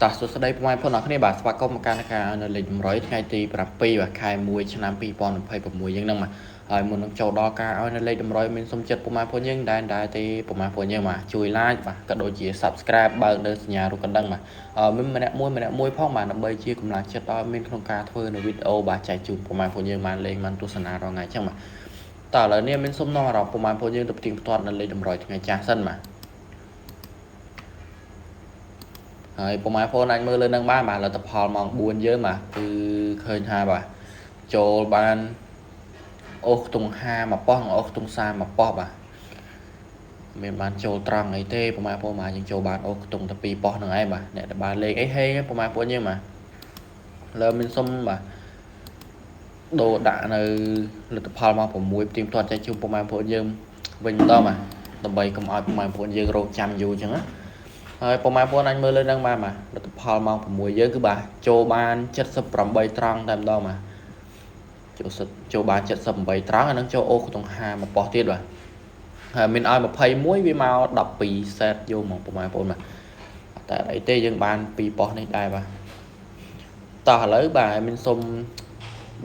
តោះសួស្តីពុកម៉ែបងប្អូនអរគ្នាបាទស្វាគមន៍មកកាន់ការនៅលេខ100ថ្ងៃទី7បាទខែ1ឆ្នាំ2026យើងហ្នឹងបាទហើយមុននឹងចូលដល់ការឲ្យនៅលេខ100មានសុំចិត្តពុកម៉ែបងប្អូនយើងដែរទេពុកម៉ែបងប្អូនយើងបាទជួយ like បាទក៏ដូចជា subscribe បើកនៅសញ្ញារូបកណ្ដឹងបាទមានម្នាក់មួយផងបាទដើម្បីជាកម្លាំងចិត្តឲ្យមានក្នុងការធ្វើនៅវីដេអូបាទចែកជូនពុកម៉ែបងប្អូនយើងបានលេងបានទស្សនារាល់ថ្ងៃអញ្ចឹងបាទតើឥឡូវនេះមានសុំនាំអារម្មណ៍ពុកម៉ែបងប្អូនយើងទៅផ្ទៀងផ្ទាត់នៅលេខ100ថ្ងៃចាស់សិនបាទហើយពុកម៉ែបងប្អូនអាចមើលលើនឹងបានបាទលទ្ធផលម៉ោង4យើងបាទគឺឃើញថាបាទចូលបានអូសខ្ទង់50មួយប៉ោះនិងអូសខ្ទង់30មួយប៉ោះបាទមានបានចូលត្រង់អីទេពុកម៉ែបងប្អូនបាទយើងចូលបានអូសខ្ទង់តែ2ប៉ោះហ្នឹងឯងបាទអ្នកដែលបានលេខអីហេពុកម៉ែបងប្អូនយើងបាទលើមានសុំបាទដូរដាក់នៅលទ្ធផលម៉ោង6ផ្ទៀងផ្ទាត់ចែកជូនពុកម៉ែបងប្អូនយើងវិញម្ដងបាទដើម្បីកុំឲ្យពុកម៉ែបងប្អូនយើងរងចាំយូរអញ្ចឹងណាហើយពុកម៉ែបងប្អូនអាចមើលលើនឹងបានបាទលទ្ធផលម៉ោង6យើងគឺបាទចូលបាន78ត្រង់តែម្ដងបាទចូលបាន78ត្រង់អានឹងចូលអូខ្ទង់50មួយប៉ោះទៀតបាទហើយមានឲ្យ21វាមក12សេតយកមកពុកម៉ែបងប្អូនបាទតែអីទេយើងបាន2ប៉ោះនេះដែរបាទតោះឥឡូវបាទមានសុំ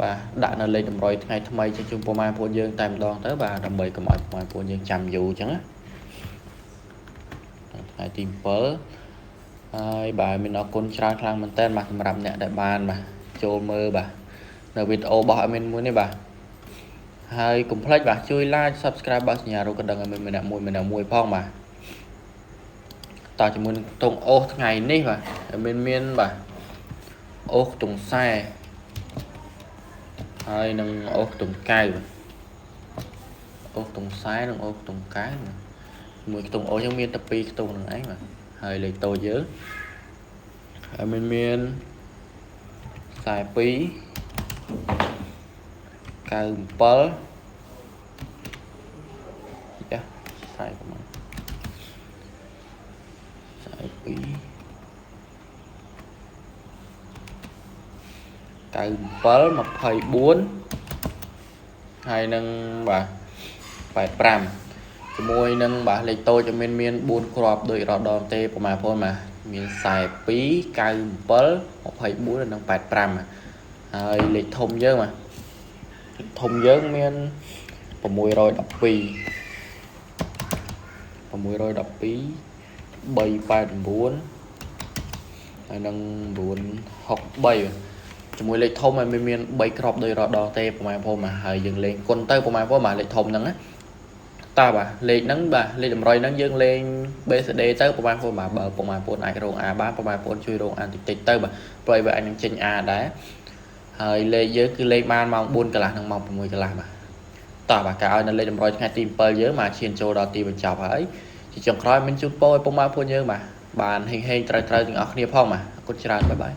បាទដាក់នៅលេខតម្រុយថ្ងៃថ្មីជូនពុកម៉ែបងប្អូនយើងតែម្ដងទៅបាទដើម្បីកុំឲ្យពុកម៉ែបងប្អូនយើងចាំយូរអញ្ចឹងណាថ្ងៃទី7ហើយបាទមានអរគុណច្រើនខ្លាំងមែនតើបាទសម្រាប់អ្នកដែលបានបាទចូលមើលបាទនៅវីដេអូរបស់ admin មួយនេះបាទហើយកុំភ្លេចបាទជួយ like subscribe បើសញ្ញារូបកណ្ដឹងឲ្យម្នាក់មួយផងបាទតើជាមួយនឹងតុងអូសថ្ងៃនេះបាទមានបាទអូសតុងខ្សែហើយនឹងអូសតុងកៅអូសតុងខ្សែនិងអូសតុងកៅមួយខ្ទង់អូសយើងមានតែ2ខ្ទង់ហ្នឹងឯងបាទហើយលេខតូចយើងហើយមាន42 97 ចាខ្សែប្រហែល42 97 24ហើយនឹងបាទ85ជាមួយនឹងបាទលេខតូចមាន4គ្រាប់ដូចរដងទេប្រហែលបងបាទមាន42 97 24និង85ហើយលេខធំយើងបាទធំយើងមាន612 389ហើយនឹង963ជាមួយលេខធំហើយមាន3គ្រាប់ដោយរដងទេប្រហែលបងបាទហើយយើងលេងគុណទៅប្រហែលបងបាទលេខធំហ្នឹងណាតើបាទលេខហ្នឹងបាទលេខតម្រុយហ្នឹងយើងលេង BCD ទៅប្រហែលបងបាទបើប្រហែលបងអាចរង A បានប្រហែលបងជួយរង A តិចទៅបាទព្រោះវាអាចនឹងចេញ A ដែរហើយលេខយើងគឺលេខបានម៉ោង4កន្លះនិងម៉ោង6កន្លះបាទតើបាទការឲ្យនៅលេខតម្រុយថ្ងៃទី7យើងមកឈានចូលដល់ទីបញ្ចប់ហើយជាចុងក្រោយមានជូនពរឲ្យពុកម៉ែបងប្អូនយើងបាទបានហេងត្រូវទាំងអស់គ្នាផងបាទអរគុណច្រើនបាយបាយ